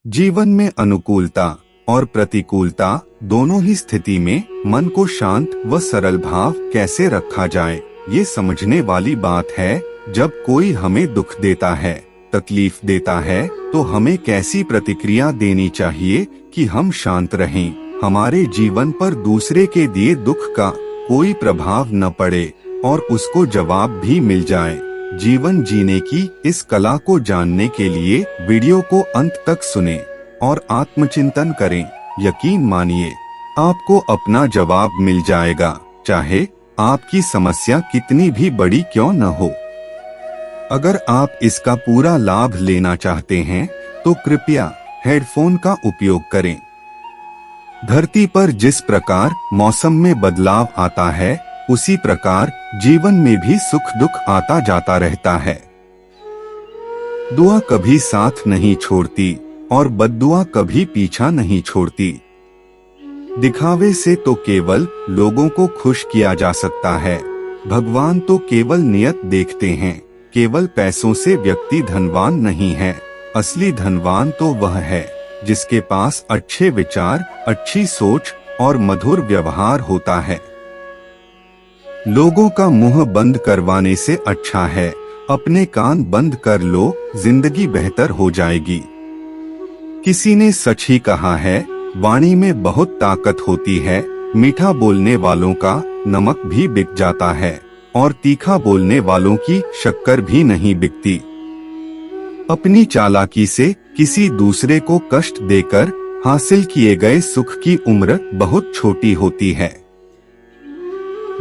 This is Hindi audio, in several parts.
जीवन में अनुकूलता और प्रतिकूलता दोनों ही स्थिति में मन को शांत व सरल भाव कैसे रखा जाए, ये समझने वाली बात है। जब कोई हमें दुख देता है, तकलीफ देता है, तो हमें कैसी प्रतिक्रिया देनी चाहिए कि हम शांत रहें, हमारे जीवन पर दूसरे के दिए दुख का कोई प्रभाव न पड़े और उसको जवाब भी मिल जाए। जीवन जीने की इस कला को जानने के लिए वीडियो को अंत तक सुने और आत्मचिंतन करें। यकीन मानिए, आपको अपना जवाब मिल जाएगा, चाहे आपकी समस्या कितनी भी बड़ी क्यों न हो। अगर आप इसका पूरा लाभ लेना चाहते हैं तो कृपया हेडफोन का उपयोग करें। धरती पर जिस प्रकार मौसम में बदलाव आता है, उसी प्रकार जीवन में भी सुख दुख आता जाता रहता है। दुआ कभी साथ नहीं छोड़ती और बद्दुआ कभी पीछा नहीं छोड़ती। दिखावे से तो केवल लोगों को खुश किया जा सकता है, भगवान तो केवल नियत देखते हैं। केवल पैसों से व्यक्ति धनवान नहीं है, असली धनवान तो वह है जिसके पास अच्छे विचार, अच्छी सोच और मधुर व्यवहार होता है। लोगों का मुंह बंद करवाने से अच्छा है अपने कान बंद कर लो, जिंदगी बेहतर हो जाएगी। किसी ने सच ही कहा है, वाणी में बहुत ताकत होती है। मीठा बोलने वालों का नमक भी बिक जाता है और तीखा बोलने वालों की शक्कर भी नहीं बिकती। अपनी चालाकी से किसी दूसरे को कष्ट देकर हासिल किए गए सुख की उम्र बहुत छोटी होती है।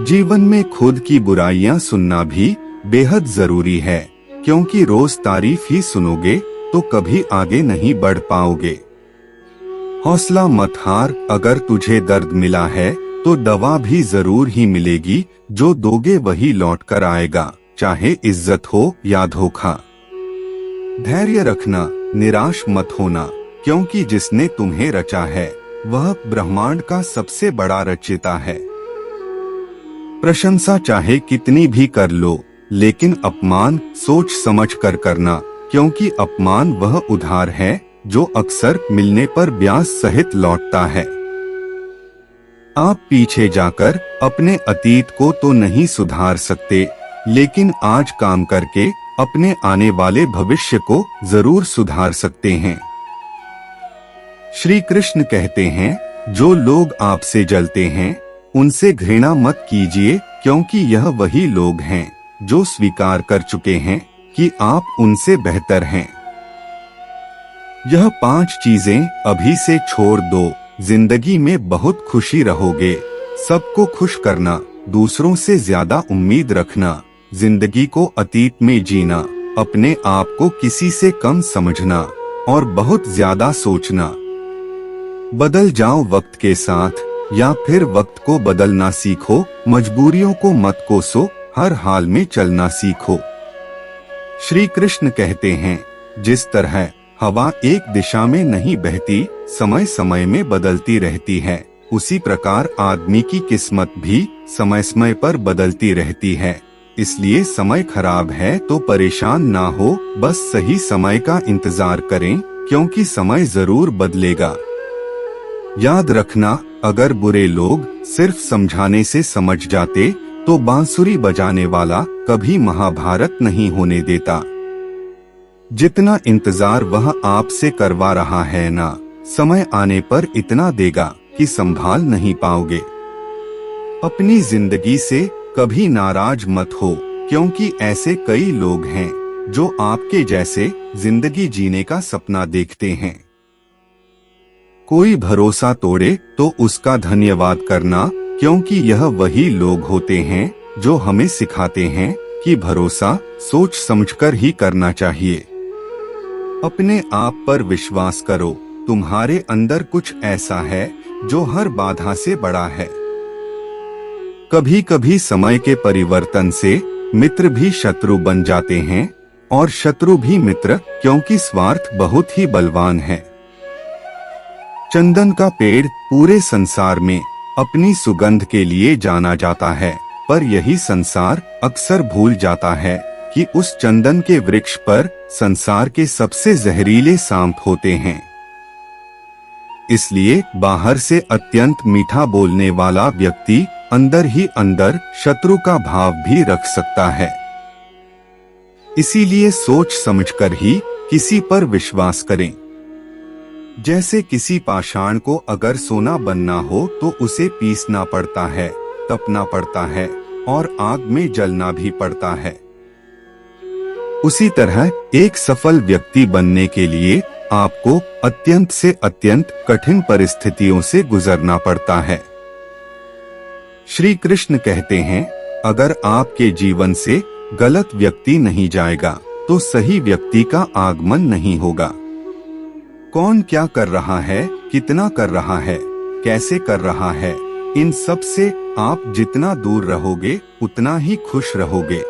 जीवन में खुद की बुराइयां सुनना भी बेहद जरूरी है, क्योंकि रोज तारीफ ही सुनोगे तो कभी आगे नहीं बढ़ पाओगे। हौसला मत हार, अगर तुझे दर्द मिला है तो दवा भी जरूर ही मिलेगी। जो दोगे वही लौट कर आएगा, चाहे इज्जत हो या धोखा। धैर्य रखना, निराश मत होना, क्योंकि जिसने तुम्हें रचा है वह ब्रह्मांड का सबसे बड़ा रचयिता है। प्रशंसा चाहे कितनी भी कर लो, लेकिन अपमान सोच समझ कर करना, क्योंकि अपमान वह उधार है जो अक्सर मिलने पर ब्याज सहित लौटता है। आप पीछे जाकर अपने अतीत को तो नहीं सुधार सकते, लेकिन आज काम करके अपने आने वाले भविष्य को जरूर सुधार सकते हैं। श्री कृष्ण कहते हैं, जो लोग आपसे जलते हैं उनसे घृणा मत कीजिए, क्योंकि यह वही लोग हैं जो स्वीकार कर चुके हैं कि आप उनसे बेहतर हैं। यह 5 चीजें अभी से छोड़ दो, जिंदगी में बहुत खुशी रहोगे। सबको खुश करना, दूसरों से ज्यादा उम्मीद रखना, जिंदगी को अतीत में जीना, अपने आप को किसी से कम समझना और बहुत ज्यादा सोचना। बदल जाओ वक्त के साथ या फिर वक्त को बदलना सीखो। मजबूरियों को मत कोसो, हर हाल में चलना सीखो। श्री कृष्ण कहते हैं, जिस तरह हवा एक दिशा में नहीं बहती, समय समय में बदलती रहती है, उसी प्रकार आदमी की किस्मत भी समय समय पर बदलती रहती है। इसलिए समय खराब है तो परेशान ना हो, बस सही समय का इंतजार करें, क्योंकि समय जरूर बदलेगा। याद रखना, अगर बुरे लोग सिर्फ समझाने से समझ जाते तो बांसुरी बजाने वाला कभी महाभारत नहीं होने देता। जितना इंतजार वह आपसे करवा रहा है ना, समय आने पर इतना देगा कि संभाल नहीं पाओगे। अपनी जिंदगी से कभी नाराज मत हो, क्योंकि ऐसे कई लोग हैं जो आपके जैसे जिंदगी जीने का सपना देखते हैं। कोई भरोसा तोड़े तो उसका धन्यवाद करना, क्योंकि यह वही लोग होते हैं जो हमें सिखाते हैं कि भरोसा सोच समझकर ही करना चाहिए। अपने आप पर विश्वास करो, तुम्हारे अंदर कुछ ऐसा है जो हर बाधा से बड़ा है। कभी कभी समय के परिवर्तन से मित्र भी शत्रु बन जाते हैं और शत्रु भी मित्र, क्योंकि स्वार्थ बहुत ही बलवान है। चंदन का पेड़ पूरे संसार में अपनी सुगंध के लिए जाना जाता है, पर यही संसार अक्सर भूल जाता है कि उस चंदन के वृक्ष पर संसार के सबसे जहरीले सांप होते हैं। इसलिए बाहर से अत्यंत मीठा बोलने वाला व्यक्ति अंदर ही अंदर शत्रु का भाव भी रख सकता है। इसीलिए सोच समझकर ही किसी पर विश्वास करें। जैसे किसी पाषाण को अगर सोना बनना हो तो उसे पीसना पड़ता है, तपना पड़ता है और आग में जलना भी पड़ता है। उसी तरह एक सफल व्यक्ति बनने के लिए आपको अत्यंत से अत्यंत कठिन परिस्थितियों से गुजरना पड़ता है। श्री कृष्ण कहते हैं, अगर आपके जीवन से गलत व्यक्ति नहीं जाएगा तो सही व्यक्ति का आगमन नहीं होगा। कौन क्या कर रहा है, कितना कर रहा है, कैसे कर रहा है, इन सब से आप जितना दूर रहोगे उतना ही खुश रहोगे।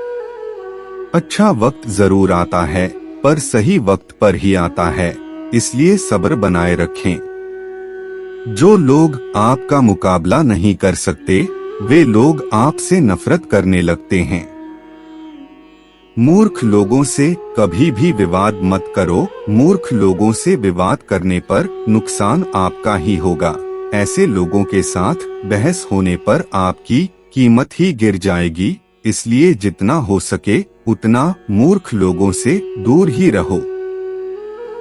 अच्छा वक्त जरूर आता है पर सही वक्त पर ही आता है, इसलिए सब्र बनाए रखें। जो लोग आपका मुकाबला नहीं कर सकते वे लोग आपसे नफरत करने लगते हैं। मूर्ख लोगों से कभी भी विवाद मत करो, मूर्ख लोगों से विवाद करने पर नुकसान आपका ही होगा। ऐसे लोगों के साथ बहस होने पर आपकी कीमत ही गिर जाएगी, इसलिए जितना हो सके उतना मूर्ख लोगों से दूर ही रहो।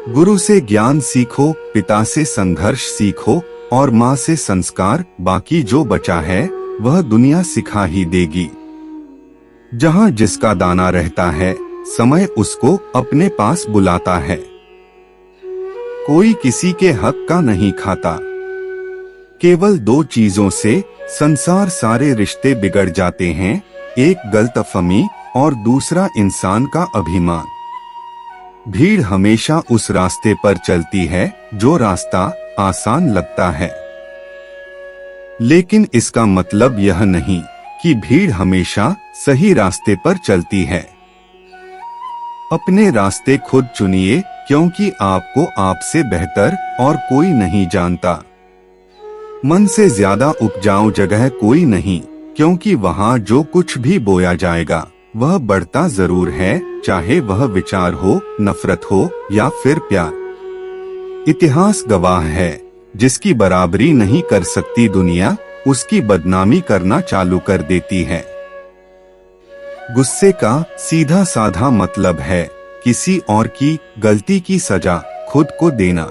गुरु से ज्ञान सीखो, पिता से संघर्ष सीखो और माँ से संस्कार, बाकी जो बचा है वह दुनिया सिखा ही देगी। जहाँ जिसका दाना रहता है समय उसको अपने पास बुलाता है। कोई किसी के हक का नहीं खाता। केवल दो चीजों से संसार सारे रिश्ते बिगड़ जाते हैं, एक गलतफहमी और दूसरा इंसान का अभिमान। भीड़ हमेशा उस रास्ते पर चलती है जो रास्ता आसान लगता है, लेकिन इसका मतलब यह नहीं कि भीड़ हमेशा सही रास्ते पर चलती है। अपने रास्ते खुद चुनिए, क्योंकि आपको आपसे बेहतर और कोई नहीं जानता। मन से ज्यादा उपजाऊ जगह कोई नहीं, क्योंकि वहाँ जो कुछ भी बोया जाएगा वह बढ़ता जरूर है, चाहे वह विचार हो, नफरत हो या फिर प्यार। इतिहास गवाह है, जिसकी बराबरी नहीं कर सकती दुनिया उसकी बदनामी करना चालू कर देती है। गुस्से का सीधा साधा मतलब है किसी और की गलती की सजा खुद को देना।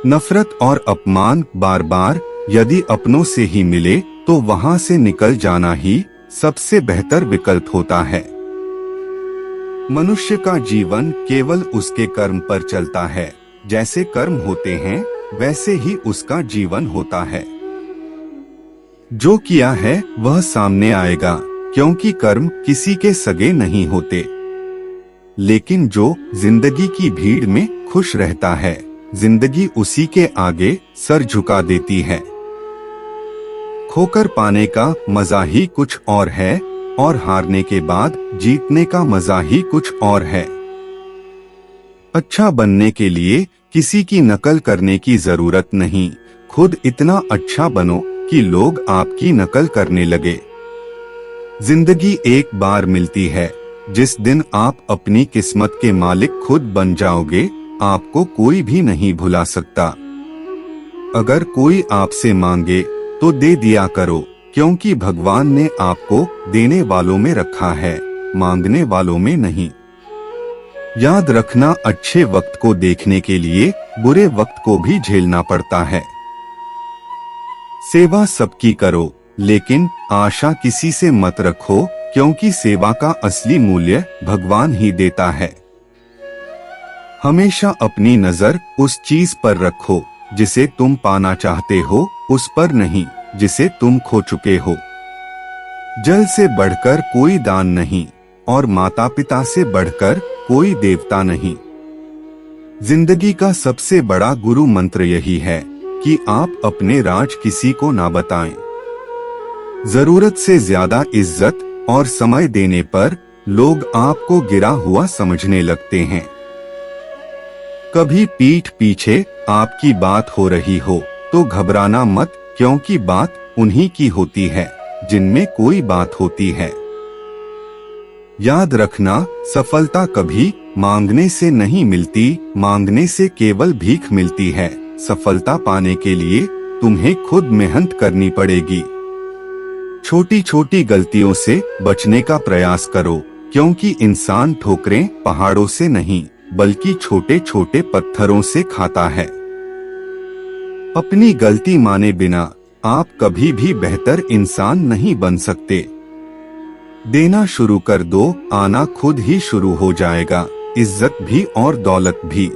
नफरत और अपमान बार बार यदि अपनों से ही मिले तो वहां से निकल जाना ही सबसे बेहतर विकल्प होता है। मनुष्य का जीवन केवल उसके कर्म पर चलता है, जैसे कर्म होते हैं वैसे ही उसका जीवन होता है। जो किया है वह सामने आएगा, क्योंकि कर्म किसी के सगे नहीं होते। लेकिन जो जिंदगी की भीड़ में खुश रहता है, जिंदगी उसी के आगे सर झुका देती है। खोकर पाने का मजा ही कुछ और है और हारने के बाद जीतने का मजा ही कुछ और है। अच्छा बनने के लिए किसी की नकल करने की जरूरत नहीं, खुद इतना अच्छा बनो कि लोग आपकी नकल करने लगे। जिंदगी एक बार मिलती है, जिस दिन आप अपनी किस्मत के मालिक खुद बन जाओगे आपको कोई भी नहीं भुला सकता। अगर कोई आपसे मांगे तो दे दिया करो, क्योंकि भगवान ने आपको देने वालों में रखा है, मांगने वालों में नहीं। याद रखना, अच्छे वक्त को देखने के लिए बुरे वक्त को भी झेलना पड़ता है। सेवा सबकी करो, लेकिन आशा किसी से मत रखो, क्योंकि सेवा का असली मूल्य भगवान ही देता है। हमेशा अपनी नजर उस चीज पर रखो जिसे तुम पाना चाहते हो, उस पर नहीं जिसे तुम खो चुके हो। जल से बढ़कर कोई दान नहीं और माता पिता से बढ़कर कोई देवता नहीं। जिंदगी का सबसे बड़ा गुरु मंत्र यही है कि आप अपने राज किसी को ना बताएं। जरूरत से ज्यादा इज्जत और समय देने पर लोग आपको गिरा हुआ समझने लगते हैं। कभी पीठ पीछे आपकी बात हो रही हो तो घबराना मत, क्योंकि बात उन्हीं की होती है जिनमें कोई बात होती है। याद रखना, सफलता कभी मांगने से नहीं मिलती, मांगने से केवल भीख मिलती है। सफलता पाने के लिए तुम्हें खुद मेहनत करनी पड़ेगी। छोटी छोटी गलतियों से बचने का प्रयास करो, क्योंकि इंसान ठोकरें पहाड़ों से नहीं बल्कि छोटे छोटे पत्थरों से खाता है। अपनी गलती माने बिना आप कभी भी बेहतर इंसान नहीं बन सकते। देना शुरू कर दो, आना खुद ही शुरू हो जाएगा, इज्जत भी और दौलत भी।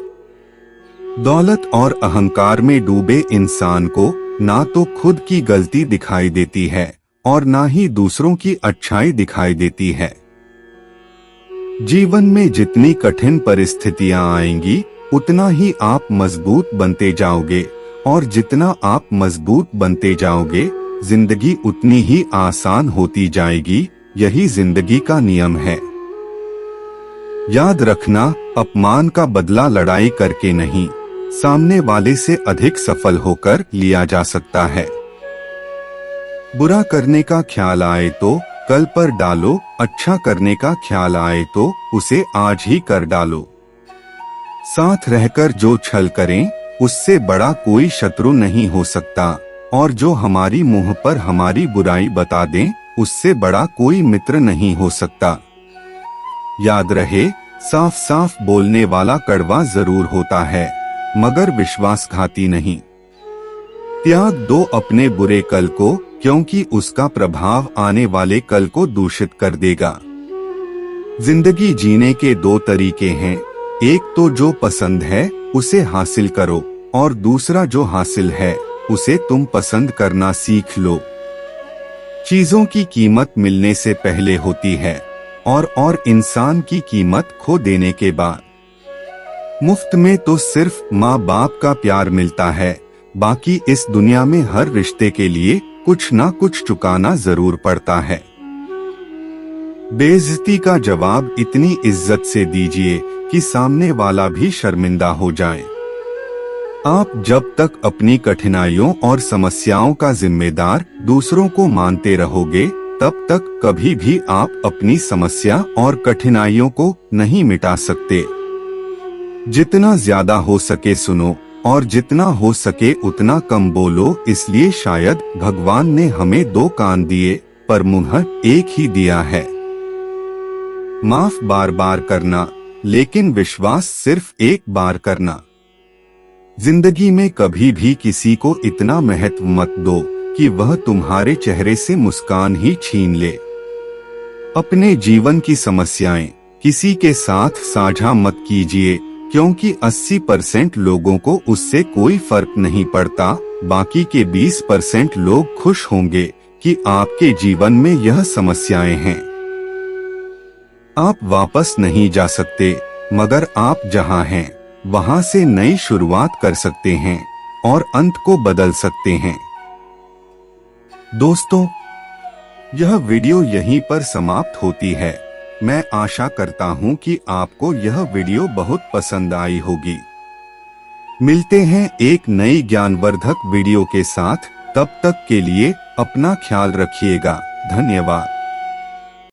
दौलत और अहंकार में डूबे इंसान को ना तो खुद की गलती दिखाई देती है और ना ही दूसरों की अच्छाई दिखाई देती है। जीवन में जितनी कठिन परिस्थितियां आएंगी उतना ही आप मजबूत बनते जाओगे, और जितना आप मजबूत बनते जाओगे जिंदगी उतनी ही आसान होती जाएगी। यही जिंदगी का नियम है। याद रखना, अपमान का बदला लड़ाई करके नहीं, सामने वाले से अधिक सफल होकर लिया जा सकता है। बुरा करने का ख्याल आए तो कल पर डालो, अच्छा करने का ख्याल आए तो उसे आज ही कर डालो। साथ रहकर जो छल करें उससे बड़ा कोई शत्रु नहीं हो सकता, और जो हमारी मुंह पर हमारी बुराई बता दें उससे बड़ा कोई मित्र नहीं हो सकता। याद रहे, साफ साफ बोलने वाला कड़वा जरूर होता है मगर विश्वासघाती नहीं। त्याग दो अपने बुरे कल को, क्योंकि उसका प्रभाव आने वाले कल को दूषित कर देगा। जिंदगी जीने के दो तरीके हैं, एक तो जो पसंद है उसे हासिल करो, और दूसरा जो हासिल है उसे तुम पसंद करना सीख लो। चीजों की कीमत मिलने से पहले होती है और इंसान की कीमत खो देने के बाद। मुफ्त में तो सिर्फ माँ बाप का प्यार मिलता है, बाकी इस दुनिया में हर रिश्ते के लिए कुछ ना कुछ चुकाना जरूर पड़ता है। बेइज्जती का जवाब इतनी इज्जत से दीजिए कि सामने वाला भी शर्मिंदा हो जाए। आप जब तक अपनी कठिनाइयों और समस्याओं का जिम्मेदार दूसरों को मानते रहोगे तब तक कभी भी आप अपनी समस्या और कठिनाइयों को नहीं मिटा सकते। जितना ज्यादा हो सके सुनो, और जितना हो सके उतना कम बोलो। इसलिए शायद भगवान ने हमें दो कान दिए पर मुंह एक ही दिया है। माफ बार बार करना, लेकिन विश्वास सिर्फ एक बार करना। जिंदगी में कभी भी किसी को इतना महत्व मत दो कि वह तुम्हारे चेहरे से मुस्कान ही छीन ले। अपने जीवन की समस्याएं किसी के साथ साझा मत कीजिए, क्योंकि 80% लोगों को उससे कोई फर्क नहीं पड़ता। बाकी के 20% लोग खुश होंगे कि आपके जीवन में यह समस्याएं हैं। आप वापस नहीं जा सकते, मगर आप जहां हैं वहां से नई शुरुआत कर सकते हैं और अंत को बदल सकते हैं। दोस्तों, यह वीडियो यहीं पर समाप्त होती है। मैं आशा करता हूं कि आपको यह वीडियो बहुत पसंद आई होगी। मिलते हैं एक नई ज्ञानवर्धक वीडियो के साथ। तब तक के लिए अपना ख्याल रखिएगा। धन्यवाद।